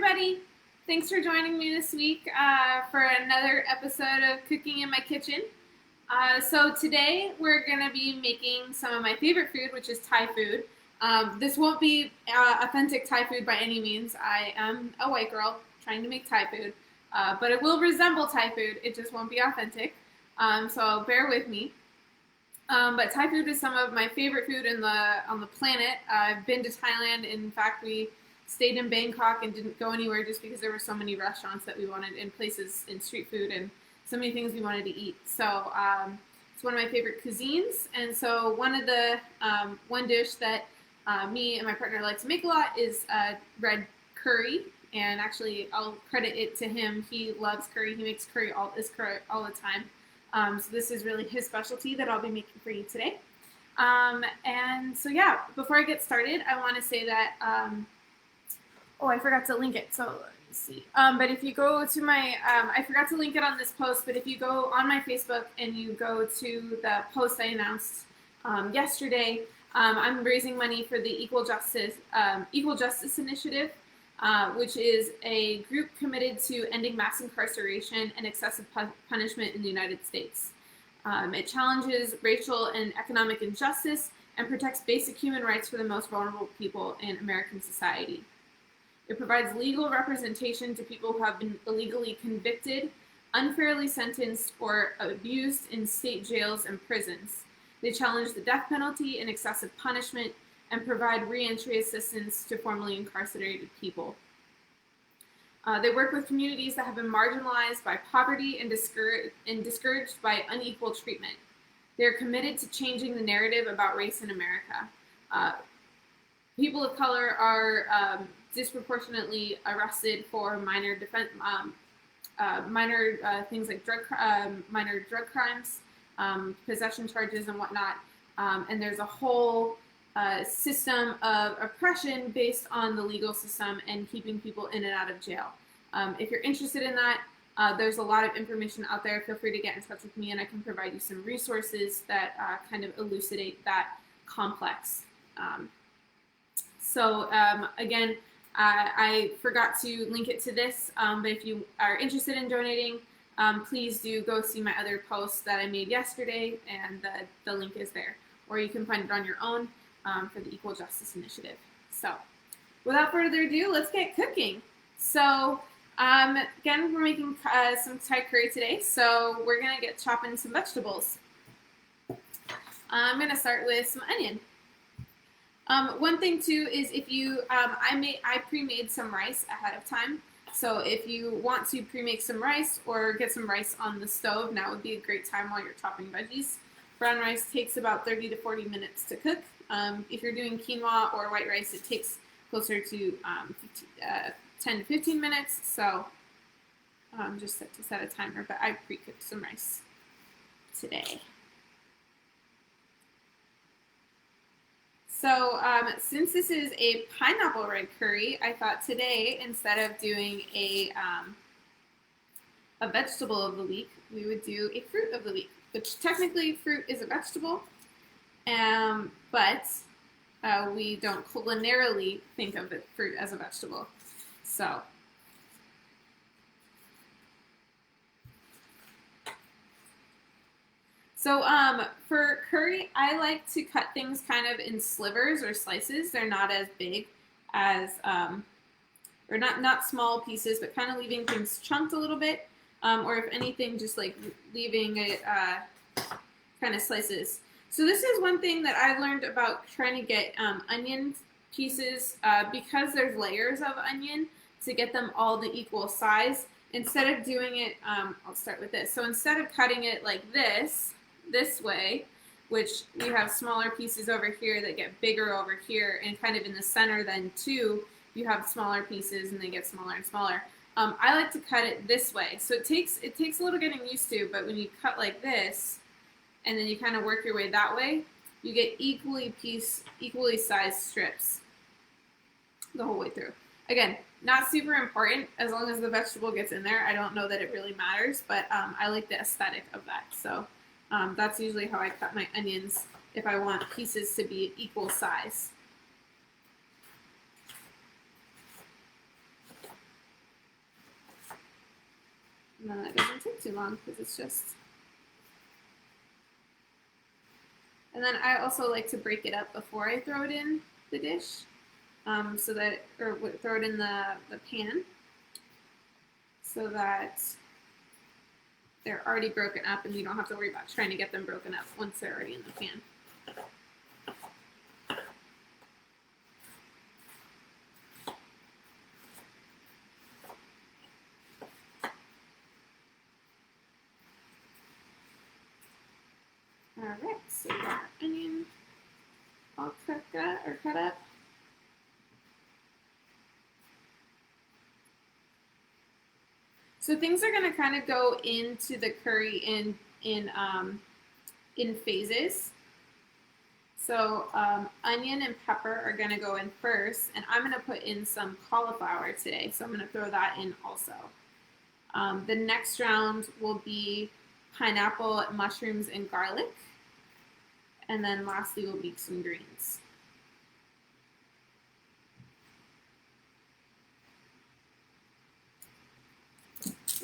everybody. Thanks for joining me this week for another episode of Cooking in My Kitchen. So today we're going to be making some of my favorite food, which is Thai food. This won't be authentic Thai food by any means. I am a white girl trying to make Thai food, but it will resemble Thai food. It just won't be authentic, so bear with me. But Thai food is some of my favorite food on the planet. I've been to Thailand. In fact, we stayed in Bangkok and didn't go anywhere just because there were so many restaurants that we wanted and places in street food and so many things we wanted to eat. So it's one of my favorite cuisines. And so one dish that me and my partner like to make a lot is red curry. And actually, I'll credit it to him. He loves curry. He makes curry all the time. So this is really his specialty that I'll be making for you today. And so yeah, before I get started, I want to say that I forgot to link it, so let me see. But if you go to my, I forgot to link it on this post, but if you go on my Facebook and you go to the post I announced yesterday, I'm raising money for the Equal Justice Initiative, which is a group committed to ending mass incarceration and excessive punishment in the United States. It challenges racial and economic injustice and protects basic human rights for the most vulnerable people in American society. It provides legal representation to people who have been illegally convicted, unfairly sentenced, or abused in state jails and prisons. They challenge the death penalty and excessive punishment and provide reentry assistance to formerly incarcerated people. They work with communities that have been marginalized by poverty and discouraged by unequal treatment. They are committed to changing the narrative about race in America. People of color are disproportionately arrested for minor things like minor drug crimes, possession charges, and whatnot. And there's a whole system of oppression based on the legal system and keeping people in and out of jail. If you're interested in that, there's a lot of information out there. Feel free to get in touch with me, and I can provide you some resources that kind of elucidate that complex. Again, I forgot to link it to this, but if you are interested in donating, please do go see my other posts that I made yesterday, and the link is there. Or you can find it on your own for the Equal Justice Initiative. So, without further ado, let's get cooking. So, again, we're making some Thai curry today, so we're going to get chopping some vegetables. I'm going to start with some onion. One thing too is if you, I pre-made some rice ahead of time. So if you want to pre-make some rice or get some rice on the stove, now would be a great time while you're chopping veggies. Brown rice takes about 30 to 40 minutes to cook. If you're doing quinoa or white rice, it takes closer to 10 to 15 minutes. So just to set a timer, but I pre-cooked some rice today. So since this is a pineapple red curry, I thought today, instead of doing a vegetable of the week, we would do a fruit of the week, which technically fruit is a vegetable, but we don't culinarily think of fruit as a vegetable. So for curry, I like to cut things kind of in slivers or slices. They're not as big as, or not small pieces, but kind of leaving things chunked a little bit. Or if anything, just like leaving it kind of slices. So this is one thing that I learned about trying to get onion pieces, because there's layers of onion, to get them all the equal size. Instead of doing it, I'll start with this. So instead of cutting it like this way, which we have smaller pieces over here that get bigger over here, and kind of in the center then too, you have smaller pieces and they get smaller and smaller. I like to cut it this way. So it takes a little getting used to, but when you cut like this, and then you kind of work your way that way, you get equally sized strips the whole way through. Again, not super important as long as the vegetable gets in there. I don't know that it really matters, but I like the aesthetic of that. So that's usually how I cut my onions if I want pieces to be equal size. And then that doesn't take too long because it's just. And then I also like to break it up before I throw it in the dish, so that, or throw it in the pan, so that they're already broken up and you don't have to worry about trying to get them broken up once they're already in the pan. Alright, so we got our onion all cut up. So things are going to kind of go into the curry in phases. So onion and pepper are going to go in first, and I'm going to put in some cauliflower today, so I'm going to throw that in also. The next round will be pineapple, mushrooms, and garlic. And then lastly will be some greens.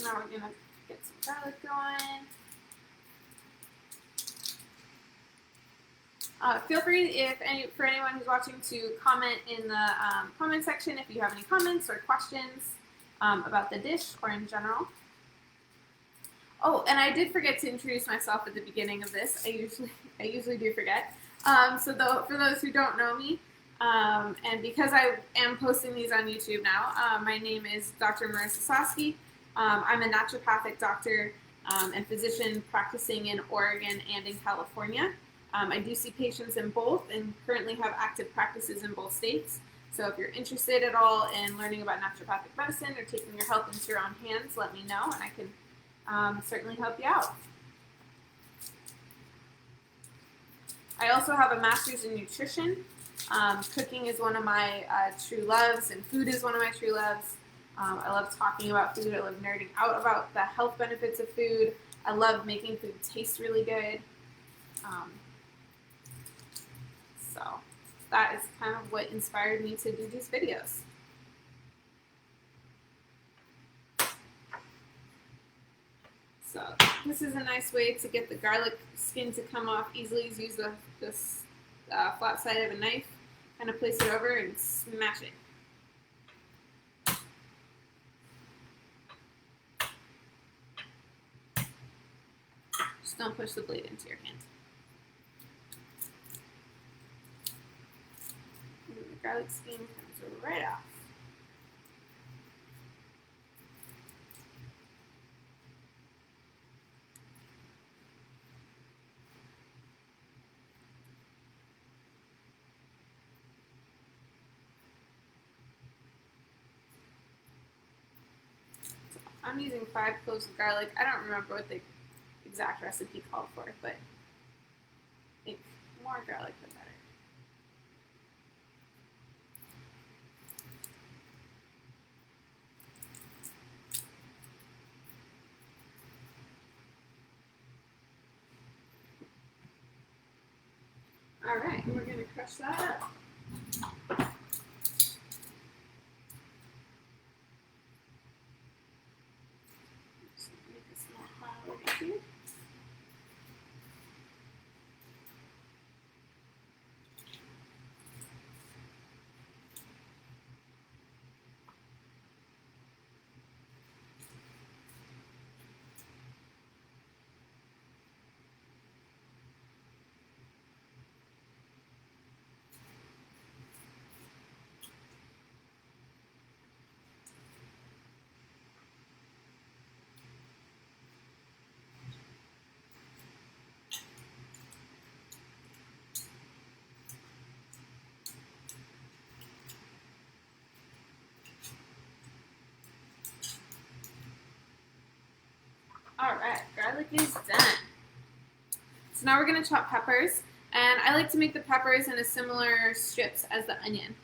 Now we're going to get some garlic going. Feel free, for anyone who's watching, to comment in the comment section if you have any comments or questions about the dish or in general. Oh, and I did forget to introduce myself at the beginning of this. I usually do forget. For those who don't know me, and because I am posting these on YouTube now, my name is Dr. Soski. I'm a naturopathic doctor and physician practicing in Oregon and in California. I do see patients in both and currently have active practices in both states. So if you're interested at all in learning about naturopathic medicine or taking your health into your own hands, let me know and I can certainly help you out. I also have a master's in nutrition. Cooking is one of my true loves, and food is one of my true loves. I love talking about food. I love nerding out about the health benefits of food. I love making food taste really good. So that is kind of what inspired me to do these videos. So this is a nice way to get the garlic skin to come off easily. Use this flat side of a knife, kind of place it over and smash it. Just don't push the blade into your hand. And the garlic skin comes right off. I'm using 5 cloves of garlic. I don't remember what the exact recipe called for, but I think more garlic the better. All right, we're going to crush that up. All right, garlic is done. So now we're going to chop peppers, and I like to make the peppers in a similar strips as the onion.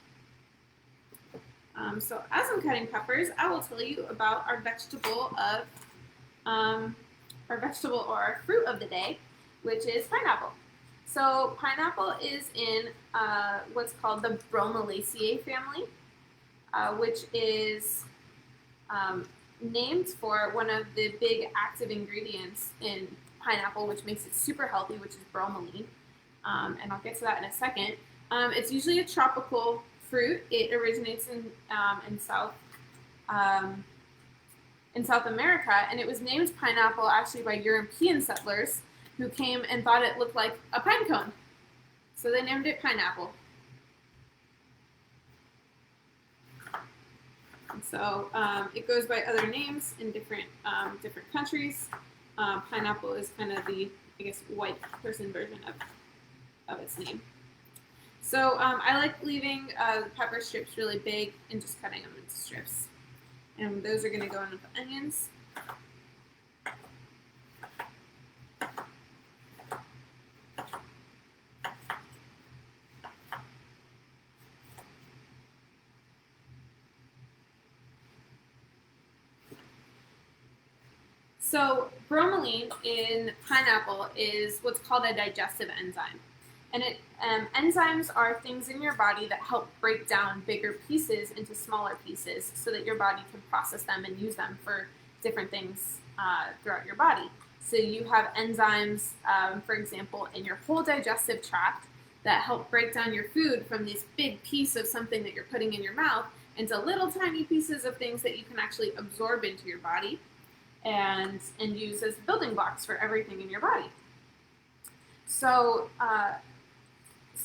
So as I'm cutting peppers, I will tell you about our vegetable or our fruit of the day, which is pineapple. So pineapple is in what's called the Bromelaceae family, which is named for one of the big active ingredients in pineapple, which makes it super healthy, which is bromelain. And I'll get to that in a second. It's usually a tropical fruit. It originates in South America, and it was named pineapple actually by European settlers who came and thought it looked like a pine cone. So they named it pineapple. And so it goes by other names in different countries. Pineapple is kind of the, I guess, white person version of its name. So I like leaving the pepper strips really big and just cutting them into strips. And those are going to go in with the onions. So bromelain in pineapple is what's called a digestive enzyme. And enzymes are things in your body that help break down bigger pieces into smaller pieces so that your body can process them and use them for different things throughout your body. So you have enzymes, for example, in your whole digestive tract that help break down your food from this big piece of something that you're putting in your mouth into little tiny pieces of things that you can actually absorb into your body and use as building blocks for everything in your body. So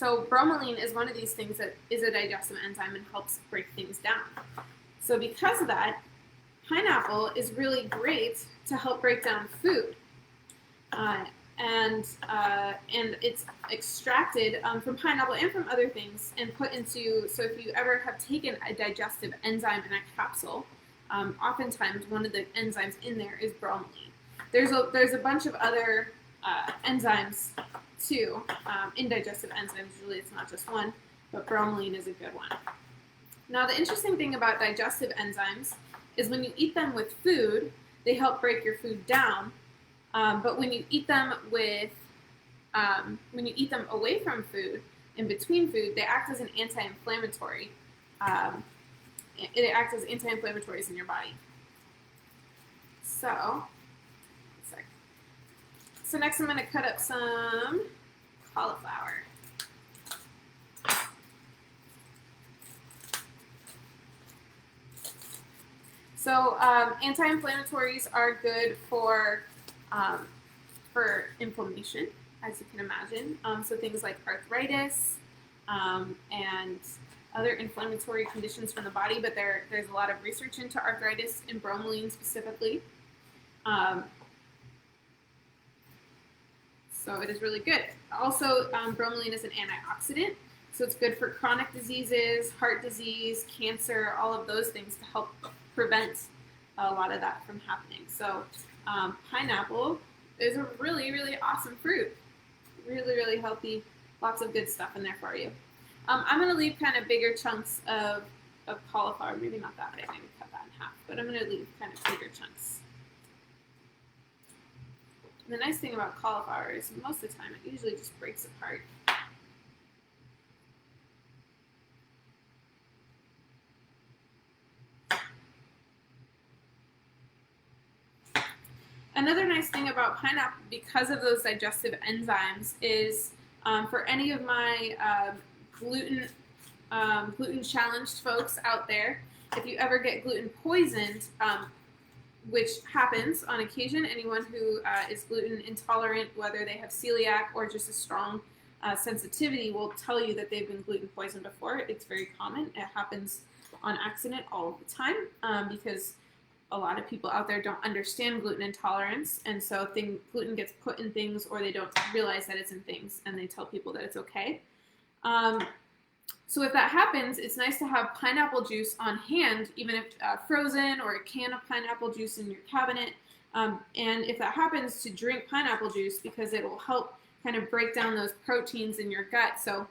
bromelain is one of these things that is a digestive enzyme and helps break things down. So because of that, pineapple is really great to help break down food. And it's extracted from pineapple and from other things and put into, so if you ever have taken a digestive enzyme in a capsule, oftentimes one of the enzymes in there is bromelain. There's a bunch of other enzymes too, indigestive enzymes. Usually it's not just one, but bromelain is a good one. Now the interesting thing about digestive enzymes is when you eat them with food, they help break your food down. But when you eat them away from food, in between food, they act as an anti-inflammatory. It acts as anti-inflammatories in your body. So next I'm going to cut up some cauliflower. So anti-inflammatories are good for inflammation, as you can imagine. So things like arthritis and other inflammatory conditions from the body, but there's a lot of research into arthritis and bromelain specifically. So it is really good. Also, bromelain is an antioxidant, so it's good for chronic diseases, heart disease, cancer, all of those things to help prevent a lot of that from happening. So pineapple is a really, really awesome fruit. Really, really healthy. Lots of good stuff in there for you. I'm going to leave kind of bigger chunks of cauliflower. Maybe not that big. Maybe cut that in half. But I'm going to leave kind of bigger chunks. And the nice thing about cauliflower is most of the time it usually just breaks apart. Another nice thing about pineapple, because of those digestive enzymes, is for any of my gluten challenged folks out there, if you ever get gluten poisoned, which happens on occasion, anyone who is gluten intolerant, whether they have celiac or just a strong sensitivity, will tell you that they've been gluten poisoned before. It's very common. It happens on accident all the time because a lot of people out there don't understand gluten intolerance, and so gluten gets put in things, or they don't realize that it's in things, and they tell people that it's okay. So if that happens, it's nice to have pineapple juice on hand, even if frozen, or a can of pineapple juice in your cabinet. And if that happens, to drink pineapple juice, because it will help kind of break down those proteins in your gut. So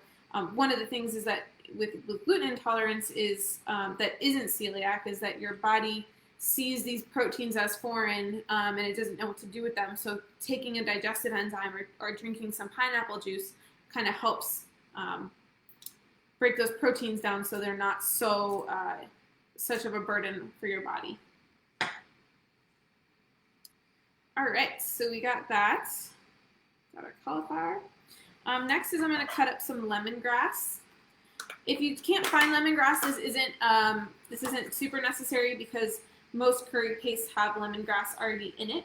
one of the things is that with gluten intolerance is that isn't celiac, is that your body sees these proteins as foreign and it doesn't know what to do with them. So taking a digestive enzyme or drinking some pineapple juice kind of helps break those proteins down so they're not so such of a burden for your body. All right, so we got that. Got our cauliflower. Next is I'm going to cut up some lemongrass. If you can't find lemongrass, this isn't super necessary because most curry pastes have lemongrass already in it.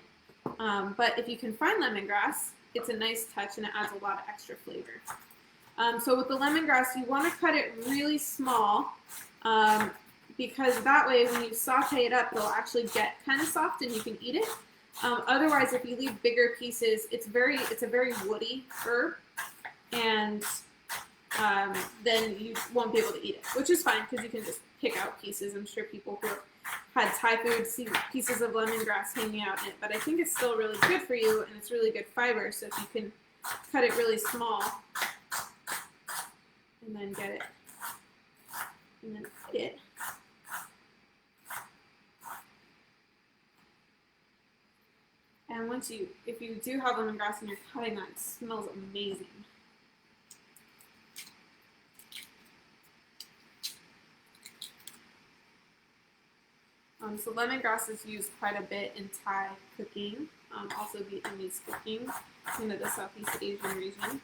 But if you can find lemongrass, it's a nice touch and it adds a lot of extra flavor. So with the lemongrass, you want to cut it really small because that way when you saute it up, it'll actually get kind of soft and you can eat it. Otherwise, if you leave bigger pieces, it's a very woody herb, and then you won't be able to eat it, which is fine because you can just pick out pieces. I'm sure people who have had Thai food see pieces of lemongrass hanging out in it, but I think it's still really good for you and it's really good fiber. So if you can cut it really small and then get it and then eat it. And if you do have lemongrass and you're cutting that, it smells amazing. So lemongrass is used quite a bit in Thai cooking, also Vietnamese cooking, into the Southeast Asian region.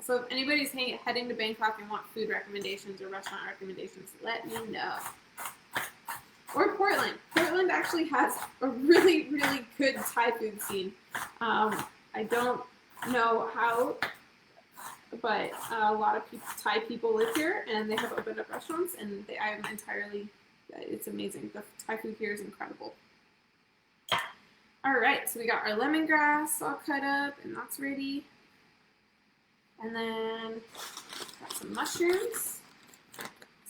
So if anybody's heading to Bangkok and want food recommendations or restaurant recommendations, let me know. Or Portland. Portland actually has a really, really good Thai food scene. I don't know how, but a lot of Thai people live here, and they have opened up restaurants, and it's amazing. The Thai food here is incredible. All right, so we got our lemongrass all cut up, and that's ready. And then got some mushrooms.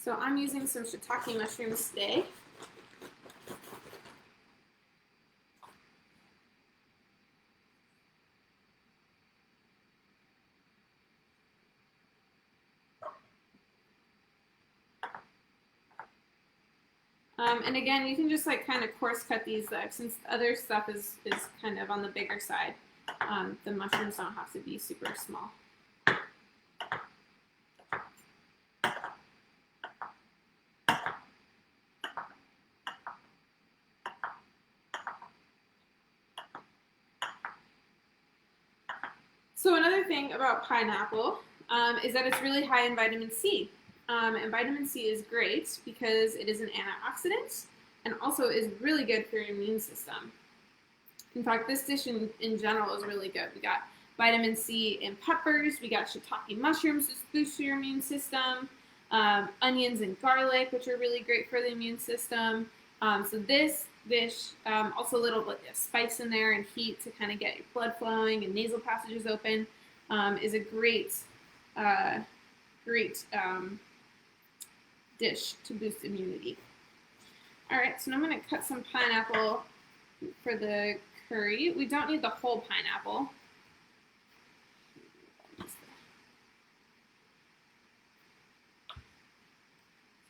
So I'm using some shiitake mushrooms today. And again, you can just like kind of coarse cut these since the other stuff is kind of on the bigger side. The mushrooms don't have to be super small. So another thing about pineapple is that it's really high in vitamin C. And vitamin C is great because it is an antioxidant and also is really good for your immune system. In fact, this dish in general is really good. We got vitamin C in peppers, we got shiitake mushrooms, which boost your immune system, onions and garlic, which are really great for the immune system. So this dish, also a little bit of spice in there and heat to kind of get your blood flowing and nasal passages open, is a great dish to boost immunity. All right, so now I'm going to cut some pineapple for the curry. We don't need the whole pineapple.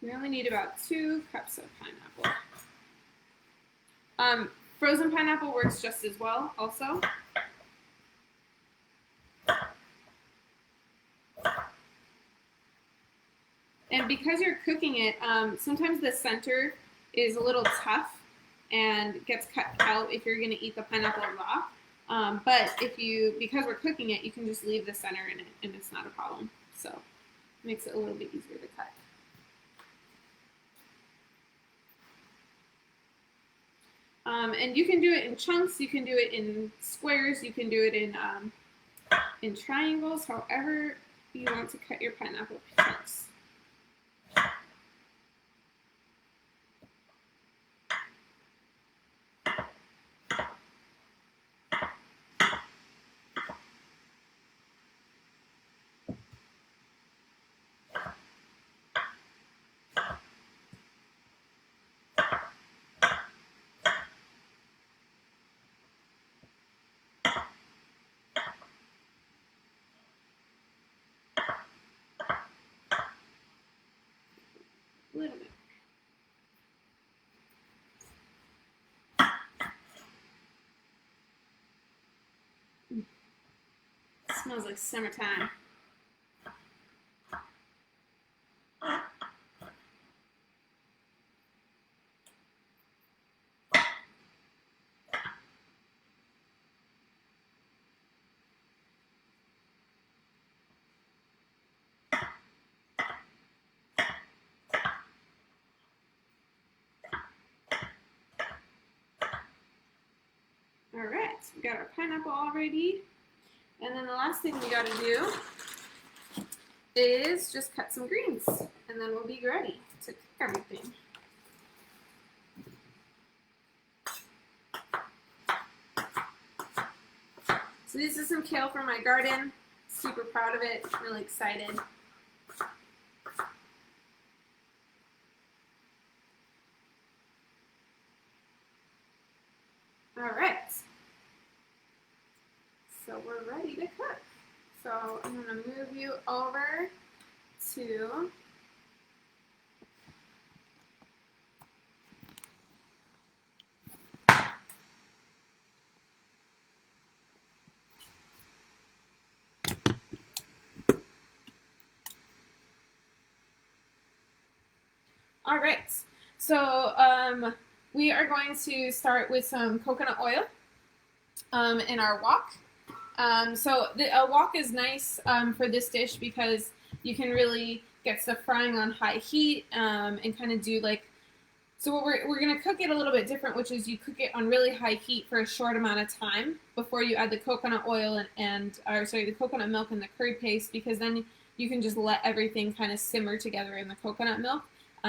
We only need about 2 cups of pineapple. Frozen pineapple works just as well also. And because you're cooking it, sometimes the center is a little tough and gets cut out if you're going to eat the pineapple raw. But because we're cooking it, you can just leave the center in it and it's not a problem. So it makes it a little bit easier to cut. And you can do it in chunks, you can do it in squares, you can do it in triangles, however you want to cut your pineapple chunks. A little bit. Smells like summertime. All right, we got our pineapple all ready. And then the last thing we got to do is just cut some greens, and then we'll be ready to cook everything. So this is some kale from my garden. Super proud of it, really excited. All right. So we're ready to cook. So I'm going to move you over to all right. So we are going to start with some coconut oil in our wok. So a wok is nice for this dish because you can really get stuff frying on high heat and kind of do like, so what we're going to cook it a little bit different, which is you cook it on really high heat for a short amount of time before you add the coconut oil the coconut milk and the curry paste, because then you can just let everything kind of simmer together in the coconut milk.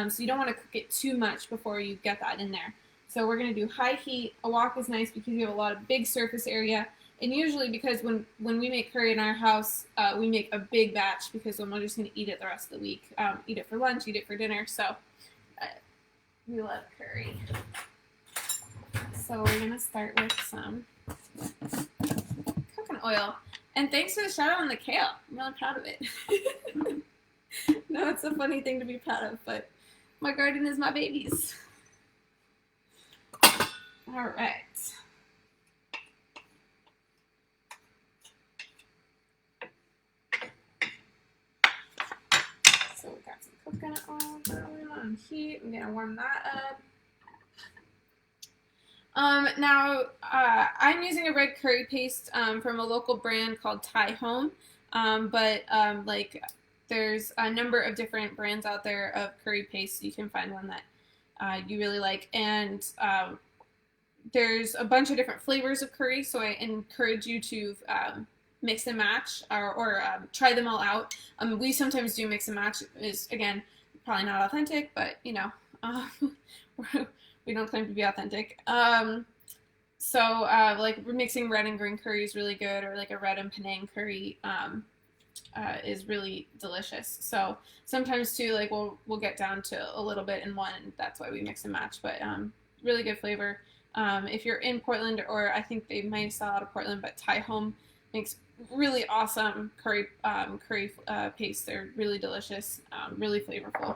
So you don't want to cook it too much before you get that in there. So we're going to do high heat. A wok is nice because you have a lot of big surface area. And usually because when we make curry in our house, we make a big batch because then we're just going to eat it the rest of the week. Eat it for lunch, eat it for dinner. So we love curry. So we're going to start with some coconut oil. And thanks for the shout out on the kale. I'm really proud of it. No, it's a funny thing to be proud of, but my garden is my baby's. All right. So we got some coconut oil going on heat. I'm gonna warm that up. Now I'm using a red curry paste from a local brand called Thai Home, but like there's a number of different brands out there of curry paste. You can find one that you really like, and there's a bunch of different flavors of curry, so I encourage you to mix and match or try them all out. We sometimes do mix and match. Is again probably not authentic, but you know we don't claim to be authentic. So like mixing red and green curry is really good, or like a red and Penang curry is really delicious. So sometimes too, like we'll get down to a little bit in one, and that's why we mix and match. But really good flavor. If you're in Portland, or I think they might sell out of Portland, but Thai Home makes really awesome curry paste. They're really delicious, really flavorful.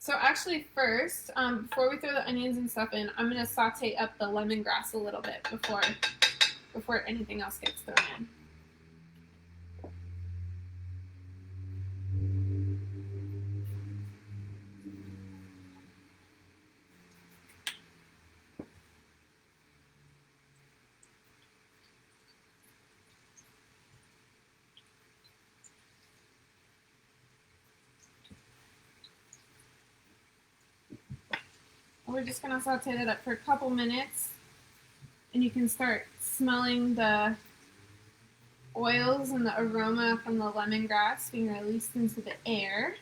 So actually first, before we throw the onions and stuff in, I'm going to saute up the lemongrass a little bit before anything else gets thrown in. We're just going to saute it up for a couple minutes, and you can start smelling the oils and the aroma from the lemongrass being released into the air.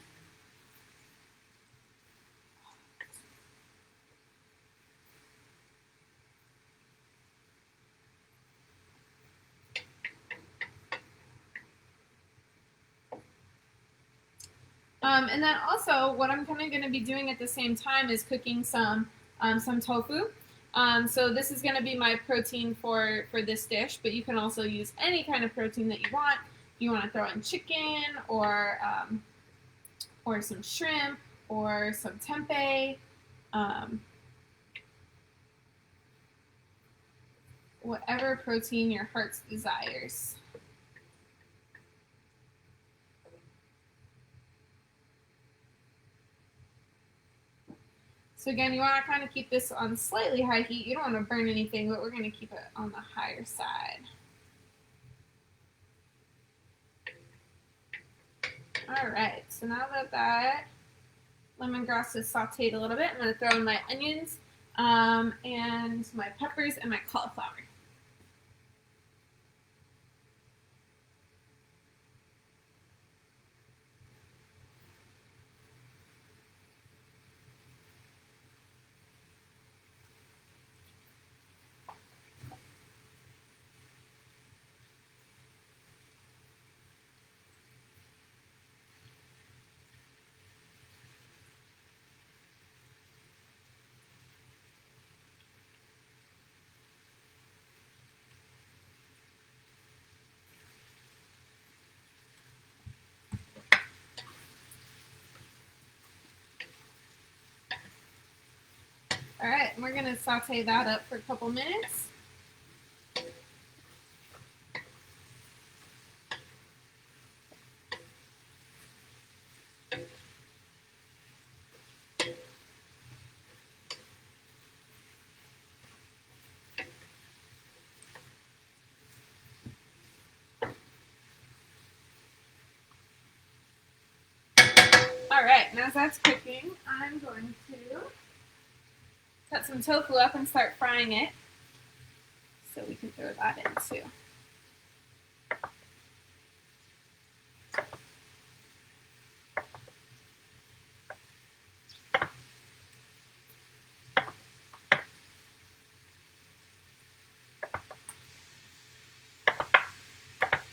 And then also, what I'm kind of going to be doing at the same time is cooking some tofu. So this is going to be my protein for this dish, but you can also use any kind of protein that you want. If you want to throw in chicken or or some shrimp, or some tempeh, whatever protein your heart desires. So again, you want to kind of keep this on slightly high heat. You don't want to burn anything, but we're going to keep it on the higher side. All right, so now that lemongrass is sauteed a little bit, I'm going to throw in my onions and my peppers and my cauliflower. All right, and we're going to saute that up for a couple minutes. All right, now as that's cooking, I'm going to cut some tofu up and start frying it. So we can throw that in too.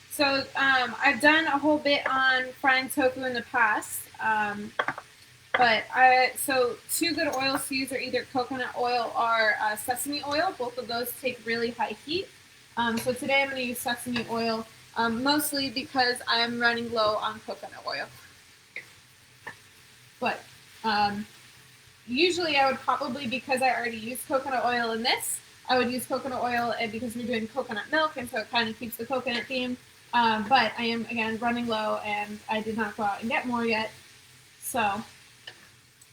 So I've done a whole bit on frying tofu in the past, so two good oils to use are either coconut oil or sesame oil. Both of those take really high heat. So today I'm going to use sesame oil, mostly because I'm running low on coconut oil. But usually I would probably, because I already used coconut oil in this, I would use coconut oil because we're doing coconut milk, and so it kind of keeps the coconut theme. But I am, again, running low, and I did not go out and get more yet. So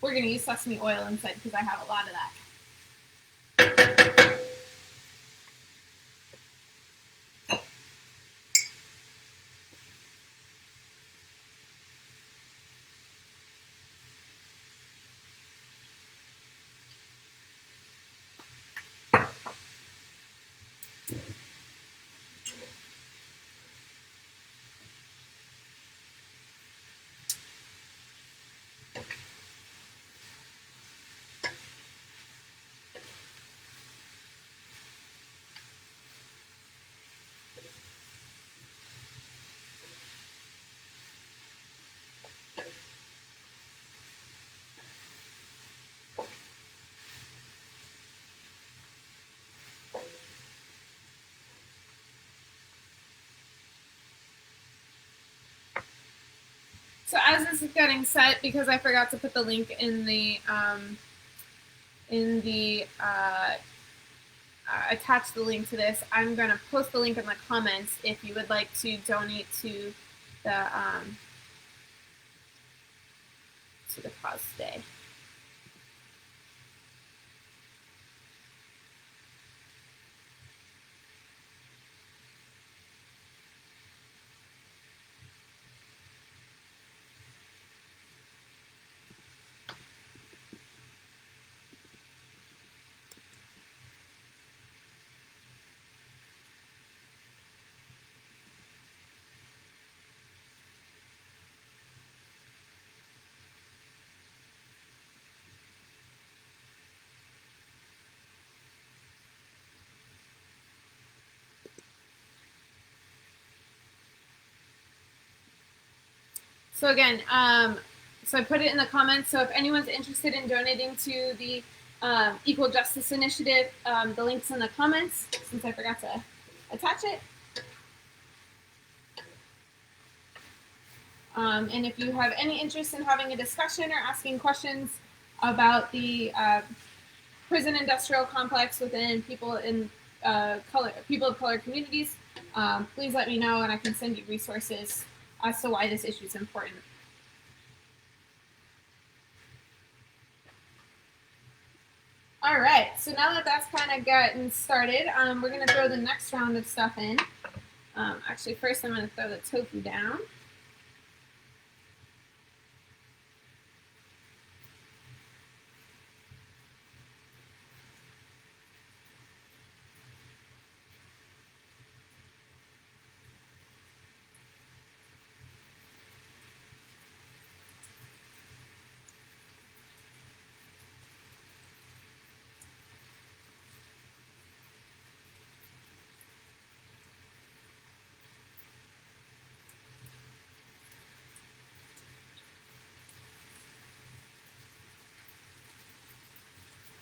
we're going to use sesame oil instead because I have a lot of that. So as this is getting set, because I forgot to put the link in the attach the link to this, I'm going to post the link in the comments if you would like to donate to the cause today. So again, so I put it in the comments. So if anyone's interested in donating to the Equal Justice Initiative, the link's in the comments, since I forgot to attach it. And if you have any interest in having a discussion or asking questions about the prison industrial complex within people of color communities, please let me know, and I can send you resources as to why this issue is important. All right, so now that that's kind of gotten started, we're going to throw the next round of stuff in. Actually, first I'm going to throw the tofu down.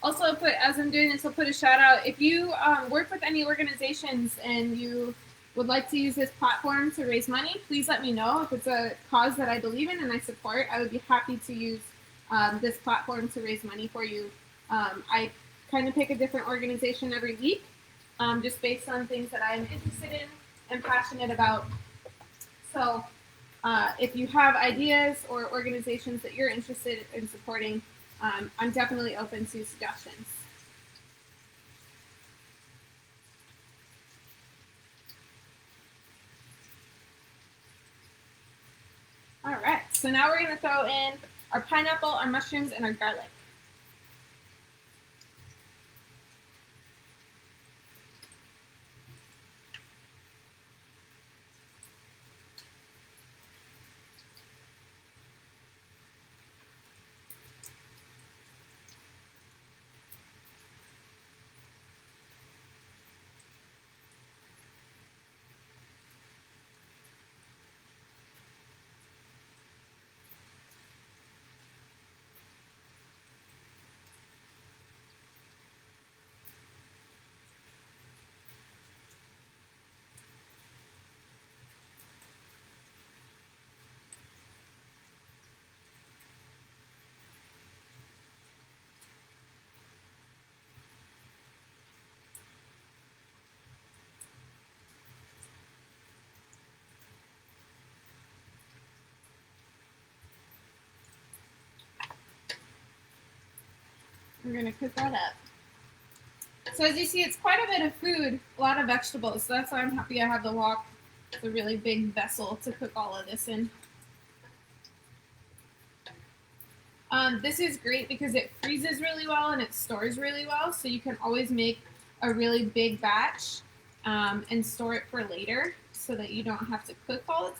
Also, as I'm doing this, I'll put a shout out. If you work with any organizations and you would like to use this platform to raise money, please let me know. If it's a cause that I believe in and I support, I would be happy to use this platform to raise money for you. I kind of pick a different organization every week, just based on things that I'm interested in and passionate about. So if you have ideas or organizations that you're interested in supporting, I'm definitely open to suggestions. All right, so now we're going to throw in our pineapple, our mushrooms, and our garlic. We're going to cook that up. So as you see, it's quite a bit of food, a lot of vegetables. So that's why I'm happy I have the wok. It's a really big vessel to cook all of this in. This is great because it freezes really well and it stores really well. So you can always make a really big batch and store it for later so that you don't have to cook all the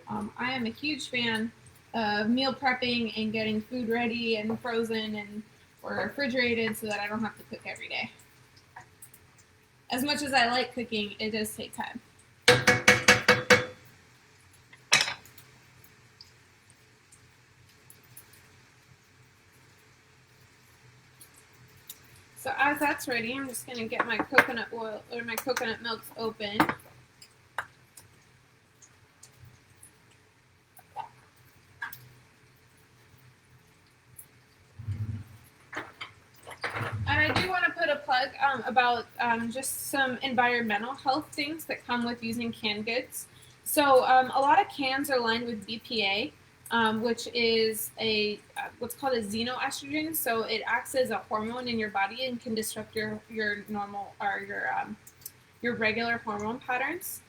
time. I am a huge fan of meal prepping and getting food ready and frozen and or refrigerated so that I don't have to cook every day. As much as I like cooking, it does take time. So as that's ready, I'm just going to get my coconut oil or my coconut milks open. And I do want to put a plug about just some environmental health things that come with using canned goods. So a lot of cans are lined with BPA, which is what's called a xenoestrogen. So it acts as a hormone in your body and can disrupt your normal or your regular hormone patterns.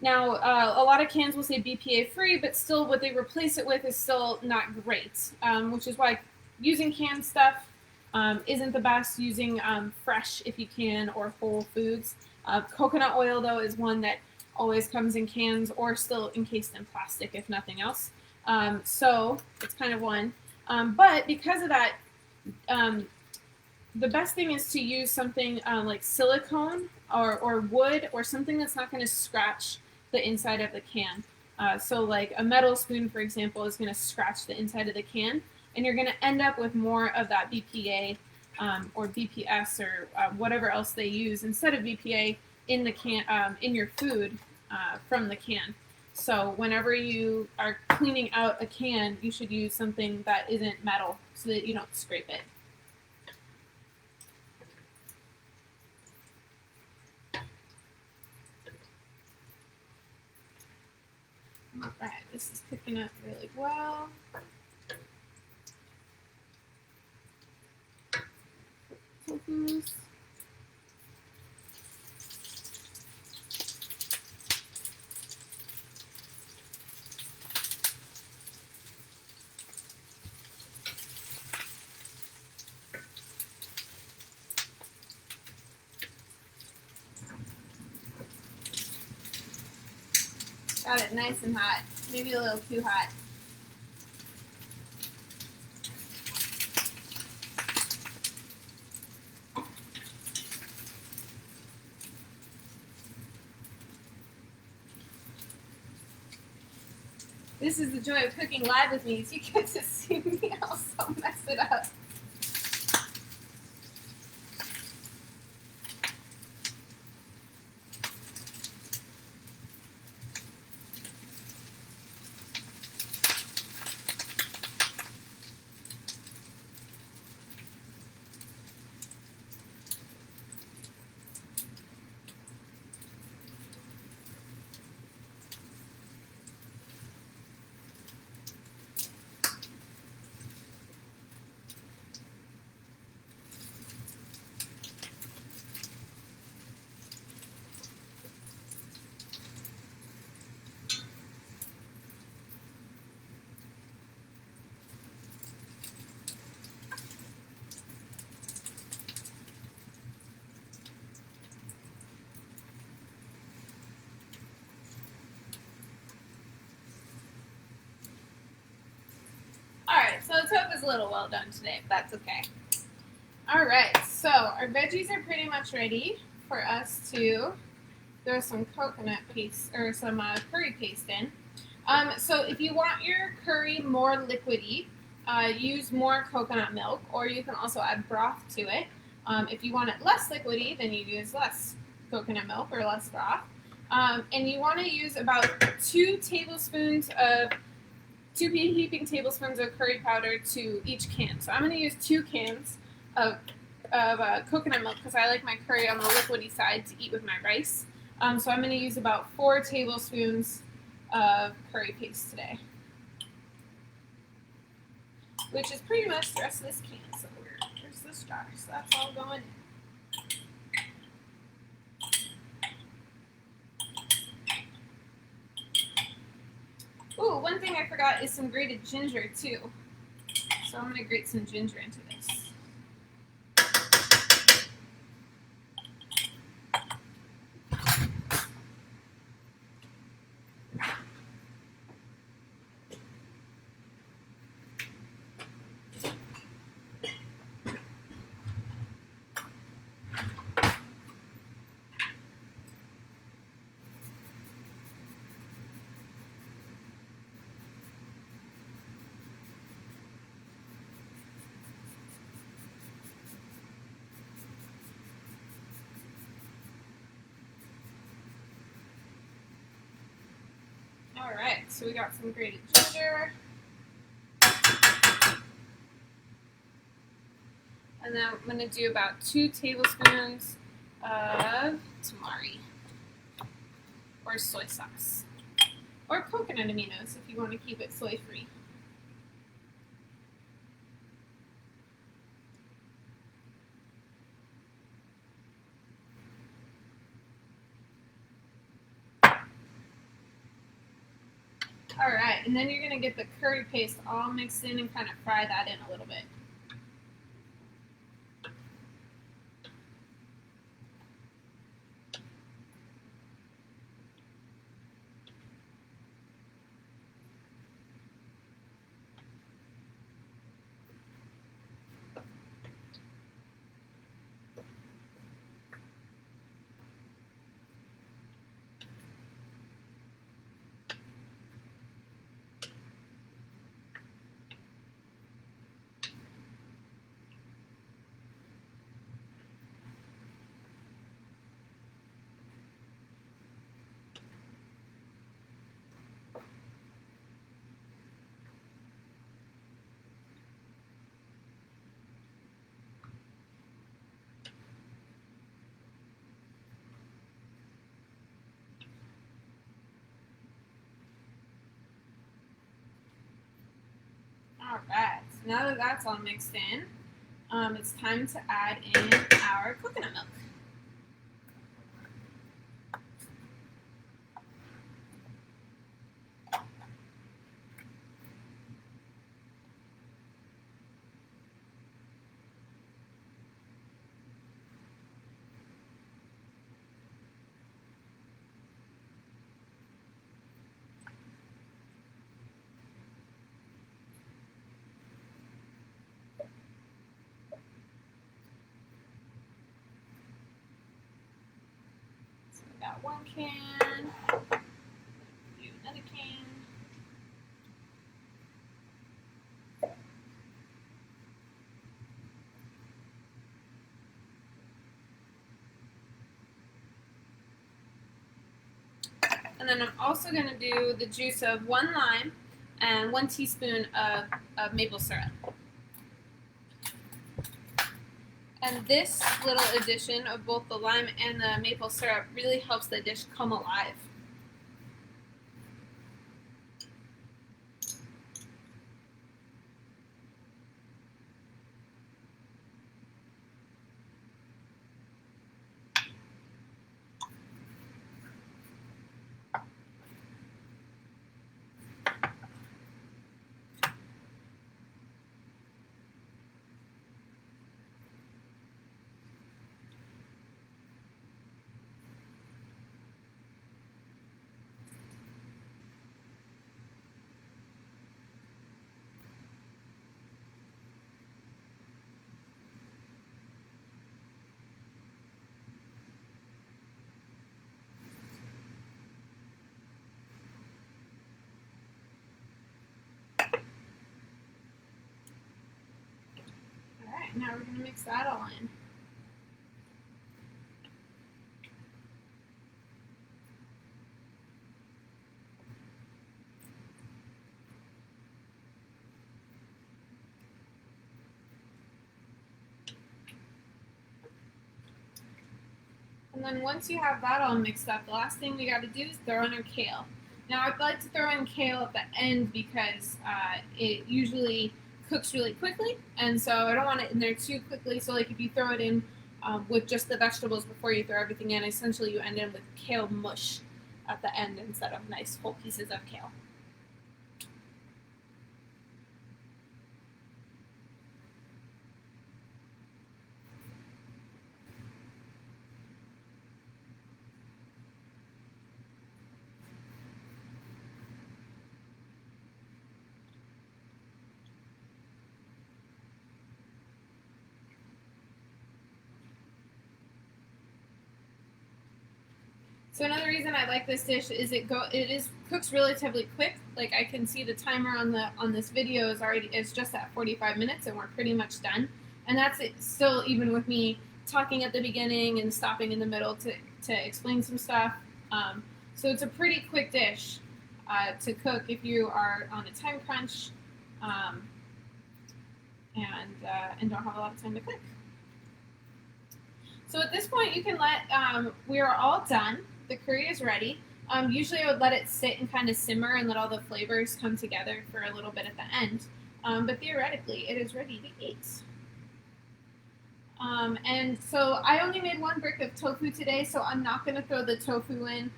Now, a lot of cans will say BPA free, but still what they replace it with is still not great, which is why using canned stuff isn't the best. Using fresh, if you can, or whole foods. Coconut oil, though, is one that always comes in cans or still encased in plastic, if nothing else. So it's kind of one. But because of that, the best thing is to use something like silicone or wood or something that's not going to scratch the inside of the can. So like a metal spoon, for example, is going to scratch the inside of the can, and you're going to end up with more of that BPA or BPS or whatever else they use instead of BPA in the can in your food from the can. So whenever you are cleaning out a can, you should use something that isn't metal so that you don't scrape it. Alright, this is cooking up really well. Tofus. Got it nice and hot, maybe a little too hot. This is the joy of cooking live with me, is you get to see me also mess it up. Alright, so the tofu is a little well done today, but that's okay. Alright, so our veggies are pretty much ready for us to throw some coconut paste, or some curry paste in. So if you want your curry more liquidy, use more coconut milk, or you can also add broth to it. If you want it less liquidy, then you use less coconut milk or less broth. And you want to use about 2 heaping tablespoons of curry powder to each can. So I'm going to use 2 cans of coconut milk because I like my curry on the liquidy side to eat with my rice. So I'm going to use about 4 tablespoons of curry paste today, which is pretty much the rest of this can. So here's this jar, so that's all going in. Ooh, one thing I forgot is some grated ginger too. So I'm going to grate some ginger into this. Alright, so we got some grated ginger. And then I'm going to do about 2 tablespoons of tamari, or soy sauce, or coconut aminos if you want to keep it soy-free. Alright, and then you're going to get the curry paste all mixed in and kind of fry that in a little bit. Alright, so now that that's all mixed in, it's time to add in our coconut milk. Got one can, do another can. And then I'm also going to do the juice of 1 lime and 1 teaspoon of maple syrup. And this little addition of both the lime and the maple syrup really helps the dish come alive. Alright, now we're going to mix that all in. And then once you have that all mixed up, the last thing we got to do is throw in our kale. Now I'd like to throw in kale at the end because it usually cooks really quickly, and so I don't want it in there too quickly. So like if you throw it in with just the vegetables before you throw everything in, essentially you end in with kale mush at the end instead of nice whole pieces of kale. So another reason I like this dish is it cooks relatively quick. Like I can see the timer on this video is just at 45 minutes and we're pretty much done. And that's it still even with me talking at the beginning and stopping in the middle to explain some stuff. So it's a pretty quick dish to cook if you are on a time crunch and don't have a lot of time to cook. So at this point you can we are all done. The curry is ready. Usually I would let it sit and kind of simmer and let all the flavors come together for a little bit at the end. But theoretically, it is ready to eat. And so I only made 1 brick of tofu today, so I'm not going to throw the tofu in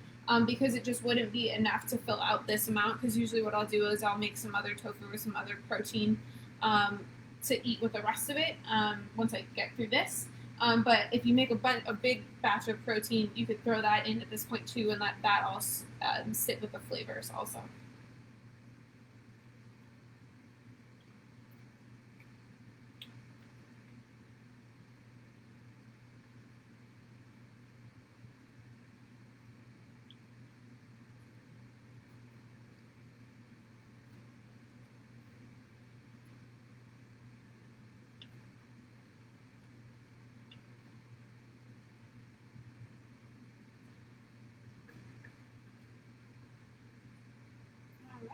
because it just wouldn't be enough to fill out this amount, because usually what I'll do is I'll make some other tofu or some other protein to eat with the rest of it once I get through this. But if you make a big batch of protein, you could throw that in at this point too and let that all sit with the flavors also.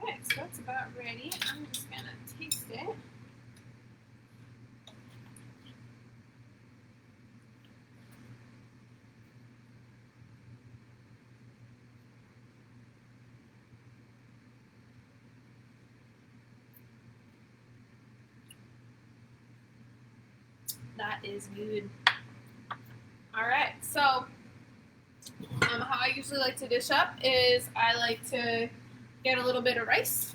Alright, so that's about ready. I'm just going to taste it. That is good. All right, so how I usually like to dish up is I like to get a little bit of rice.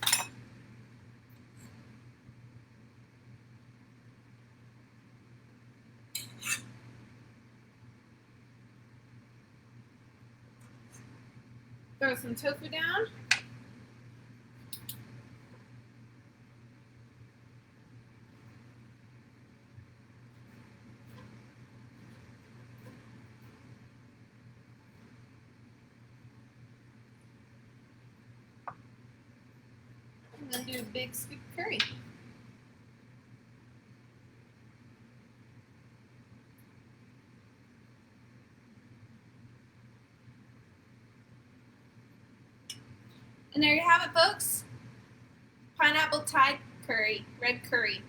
Throw some tofu down. And then do a big scoop of curry. And there you have it, folks. Pineapple Thai curry, red curry.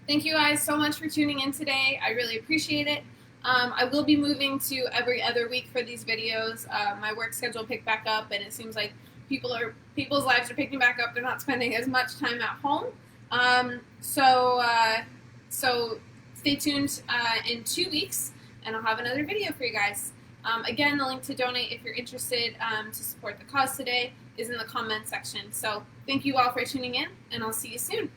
Thank you guys so much for tuning in today. I really appreciate it. I will be moving to every other week for these videos. My work schedule picked back up, and it seems like people's lives are picking back up. They're not spending as much time at home. So stay tuned in 2 weeks, and I'll have another video for you guys. Again, the link to donate if you're interested to support the cause today is in the comment section. So thank you all for tuning in, and I'll see you soon.